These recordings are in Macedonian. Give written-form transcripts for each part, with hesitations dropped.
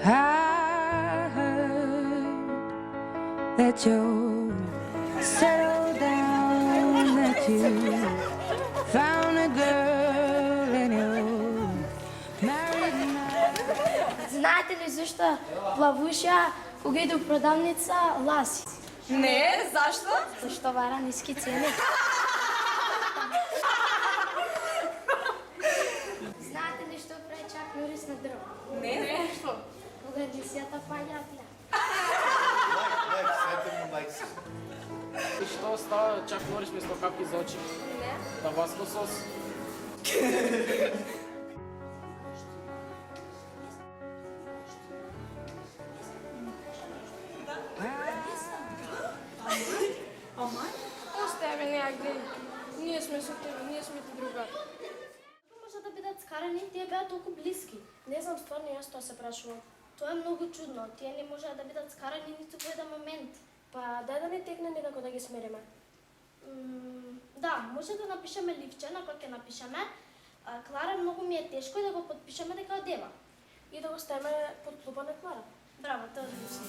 I heard that you settled down, that you found a girl and you're married now. Знаете ли зашто плавуша кога иде у продавница ласи? Не, зашто? Зашто вара ниски цени. Знаете ли што прави Чак Норис на дрво? Не, зашто? Кога десета паѓатля. И што става Чак Норис место капки за очи? Не. Табаско сос. Остави неа гледај. Ние сме со тебе, ние сме ти другари. Може да бидат скарани, тие беа толку блиски. Не знам, стварно јас тоа се прашувам. Тоа е многу чудно. Тие не можеа да бидат скарани ниту во еден момент. Па дај да не текне некако да ги смериме. Да, може да напишеме ливче на кој ќе напишеме. Клара, многу ми е тешко и да го подпишеме дека одева. И да го ставиме под клупа на Клара. Браво, тоа е одлично.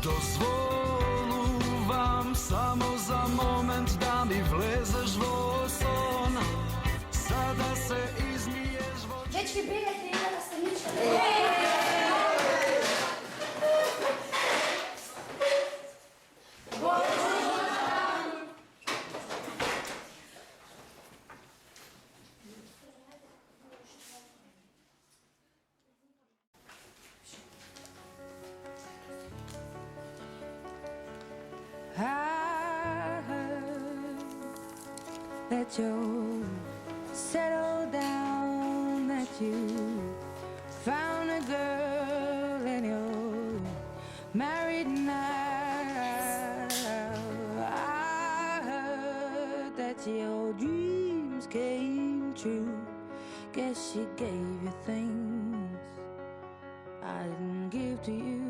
Дозволувам само за момент да ми влезеш во сон, за да се измиеш во... Дечки, бегајте, иде на станичка. I heard that you settled down, that you found a girl and you're married now. I heard that your dreams came true. Guess she gave you things I didn't give to you.